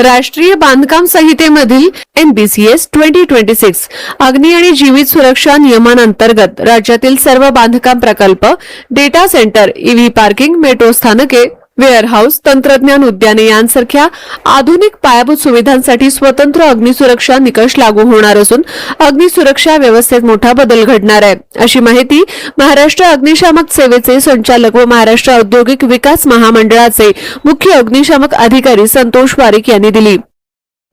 राष्ट्रीय बांधकाम संहितेमधील NBCS 2026 अग्नी आणि जीवित सुरक्षा नियमांअंतर्गत राज्यातील सर्व बांधकाम प्रकल्प, data centre, EV parking, metro स्थानके, वेअरहाऊस, तंत्रज्ञान उद्याने यांसारख्या आधुनिक पायाभूत सुविधांसाठी स्वतंत्र अग्निसुरक्षा निकष लागू होणार असून अग्निसुरक्षा व्यवस्थेत मोठा बदल घडणार आहे, अशी माहिती महाराष्ट्र अग्निशामक सेवेचे संचालक व महाराष्ट्र औद्योगिक विकास महामंडळाचे मुख्य अग्निशामक अधिकारी संतोष वारिक यांनी दिली।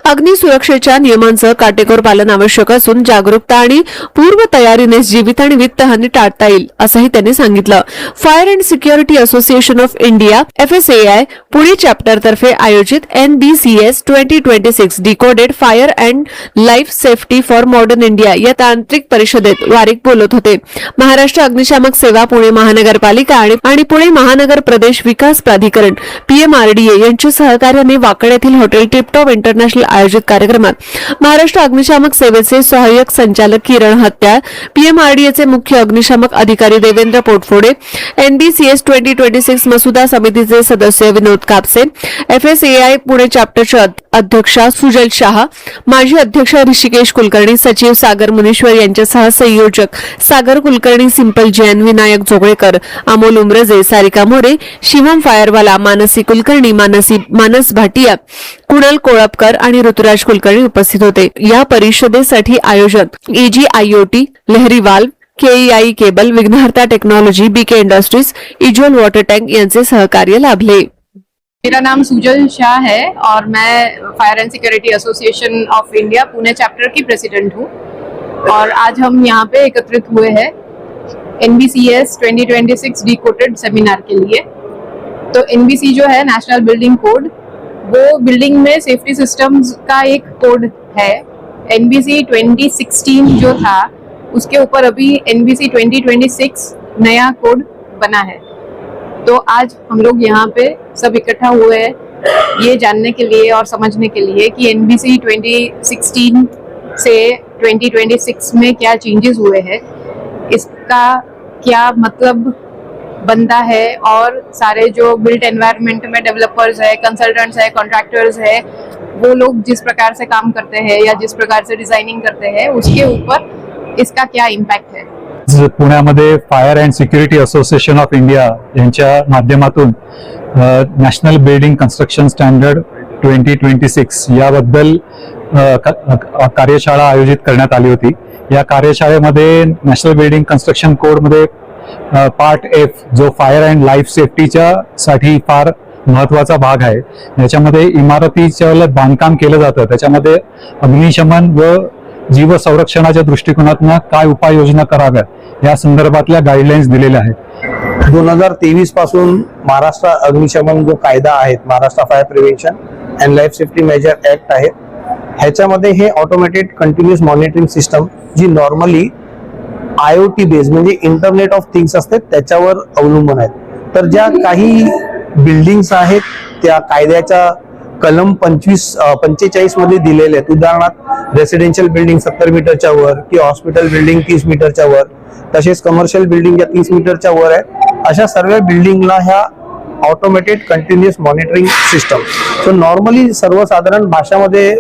अग्निसुरक्षेच्या नियमांचं काटेकोर पालन आवश्यक असून जागरूकता आणि पूर्व तयारीने जीवित आणि वित्तहानी टाळता येईल, असंही त्यांनी सांगितलं। Fire and security association of India FSAI Pune chapter तर्फे आयोजित NBCS 2026 decoded fire and life safety for modern India या तांत्रिक परिषदेत वारिक बोलत होते। महाराष्ट्र अग्निशामक सेवा पुणे महानगरपालिका आणि पुणे महानगर प्रदेश विकास प्राधिकरण PMRDA यांच्या सहकार्याने वाकड येथील हॉटेल टिपटॉप इंटरनॅशनल आयोजित कार्यक्रमात महाराष्ट्र अग्निशामक सेवेचे सहाय्यक संचालक किरण हत्याळ, PMRDAचे मुख्य अग्निशामक अधिकारी देवेंद्र पोटफोडे, NBCS 2026 मसुदा समितीचे सदस्य विनोद कापसे, FSAI पुणे चॅप्टरचे अध्यक्षा सुजल शाह, माजी अध्यक्ष ऋषिकेश कुलकर्णी, सचिव सागर मुनीश्वर यांच्यासह संयोजक सागर कुलकर्णी, सिंपल जैन, विनायक जोगळेकर, अमोल उमरजे, सारिका मोरे, शिवम फायरवाला, मानसी कुलकर्णी, मानस भाटिया, कुणाल कोळपकर आणि ऋतुराज कुलकर्णी उपस्थित होते। या परिषदेसाठी आयोजक EGIoT, लहरी वाल्व, KEI केबल, विघ्नहर्ता technology, BK industries, इज्वल water tank यांचे सहकार्य लाभले। मेरा नाम सुजल शाह है और मैं fire end security association of India Pune chapter की प्रेसिडेंट हूँ और आज हम यहाँ पे एकत्रित हुए हैं NBCS 2026 डिकोडेड सेमिनार के लिए। तो NBC जो है नेशनल बिल्डिंग कोड, वो बिल्डिंग में सेफ्टी सिस्टम्स का एक कोड है। NBC 2016 जो था उसके ऊपर अभी NBC 2026 नया कोड बना है। तो आज हम लोग यहाँ पे सब इकट्ठा हुए हैं ये जानने के लिए और समझने के लिए कि NBC 2016 से 2026 में क्या चेंजेस हुए हैं, इसका क्या मतलब बनता है और सारे जो बिल्ट एनवायरनमेंट में डेवलपर्स है, कंसल्टेंट्स है, कॉन्ट्रैक्टर्स है, वो लोग जिस प्रकार से काम करते हैं या जिस प्रकार से डिजाइनिंग करते हैं उसके ऊपर इसका क्या इम्पैक्ट है। पुण्यामध्ये fire and security association of India यांच्या माध्यमातून नॅशनल बिल्डिंग कन्स्ट्रक्शन स्टँडर्ड 2026 याबद्दल कार्यशाळा आयोजित करण्यात आली होती। या कार्यशाळेमध्ये नॅशनल बिल्डिंग कन्स्ट्रक्शन कोडमध्ये पार्ट F जो फायर अँड लाईफ सेफ्टीच्या साठी फार महत्वाचा भाग आहे, याच्यामध्ये इमारतीच्या बांधकाम केलं जातं, त्याच्यामध्ये अग्निशमन व जीव संरक्षणाच्या दृष्टिकोनातून काय उपाययोजना कराव्यात या संदर्भातल्या गाईडलाईन्स दिलेल्या आहेत। 2023 पासून महाराष्ट्र अग्निशमन जो कायदा आहे, Maharashtra fire prevention and life safety major act आहे, ह्याच्यामध्ये हे ऑटोमेटेड कंटिन्युअस मॉनिटरिंग सिस्टम जी नॉर्मली IoT बेस म्हणजे इंटरनेट ऑफ थिंग्स असते त्याच्यावर अवलंबून आहेत। तर ज्या काही बिल्डिंग्स आहेत त्या कायद्याच्या कलम 45 मध्ये दिलेले आहेत। उदाहरणार्थ रेसिडेन्शियल बिल्डिंग 70 मीटरच्या वर किंवा हॉस्पिटल बिल्डिंग 30 मीटरच्या वर, तसेच कमर्शियल बिल्डिंग ज्या 30 मीटरच्या वर आहे, अशा सर्व बिल्डिंगला ह्या automated continuous monitoring system. So normally सर्वसाधारण भाषामध्ये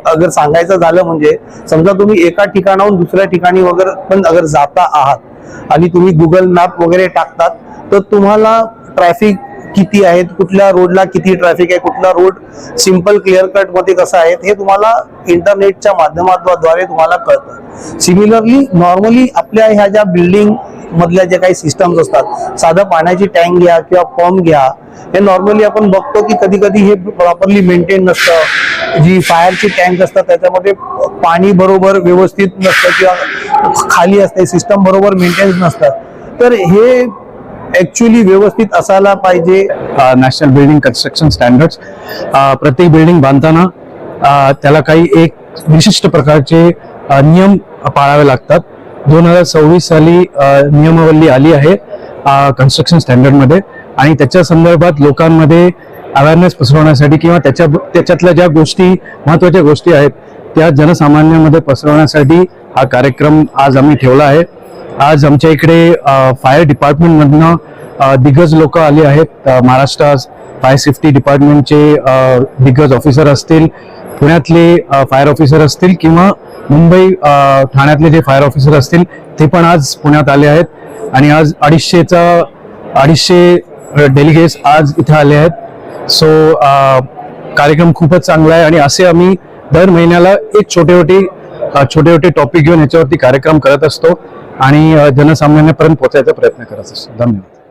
अगर सांगायचं झालं म्हणजे समजा तुम्ही एका ठिकाणाहून दुसऱ्या ठिकाणी वगैरे पण अगर जाता आहात आणि तुम्ही गुगल मॅप वगैरे टाकतात तर तुम्हाला ट्रॅफिक किती आहेत, कुठल्या रोडला किती ट्रॅफिक आहे, कुठला रोड सिंपल क्लिअर कट मध्ये कसा आहे हे तुम्हाला इंटरनेटच्या माध्यमाद्वारे तुम्हाला कळतं। सिमिलरली नॉर्मली आपल्या ह्या ज्या बिल्डिंग मधल्या जे काही सिस्टम्स असतात, साधं पाण्याची टँक घ्या किंवा पंप घ्या, हे नॉर्मली आपण बघतो की कधी कधी हे प्रॉपरली मेंटेन नसतं। जी फायरची टँक असतात त्याच्यामध्ये पाणी बरोबर व्यवस्थित नसतं किंवा खाली असते, सिस्टम बरोबर मेंटेन नसतात, तर हे ऍक्च्युअली व्यवस्थित असायला पाहिजे। नॅशनल बिल्डिंग कन्स्ट्रक्शन स्टँडर्ड्स प्रत्येक बिल्डिंग बांधताना त्याला काही एक विशिष्ट प्रकारचे नियम पाळावे लागतात। 2026 साली नियमावली आली आहे कन्स्ट्रक्शन स्टँडर्ड मध्ये आणि त्याच्या संदर्भात लोकांमध्ये अवेअरनेस पसरवण्यासाठी किंवा त्याच्यातल्या ज्या गोष्टी महत्त्वाच्या गोष्टी आहेत त्या जनसामान्यांमध्ये पसरवण्यासाठी हा कार्यक्रम आज आम्ही ठेवला आहे। आज आमच्या इकडे फायर डिपार्टमेंट मधनं दिग्गज लोक आले आहेत, महाराष्ट्र फायर सेफ्टी डिपार्टमेंटचे दिग्गज ऑफिसर असतील, पुण्यातले फायर ऑफिसर असतील किंवा मुंबई ठाण्यातले जे फायर ऑफिसर असतील ते पण आज पुण्यात आले आहेत. आणि आज 250 डेलिगेट्स आज इथे आले आहेत. सो कार्यक्रम खूपच चांगला आहे आणि असे आम्ही दर महिन्याला एक छोटे टॉपिक घेऊन याच्यावरती कार्यक्रम करत असतो आणि जनसामान्यांपर्यंत पोहोचायचा प्रयत्न करत असतो. धन्यवाद.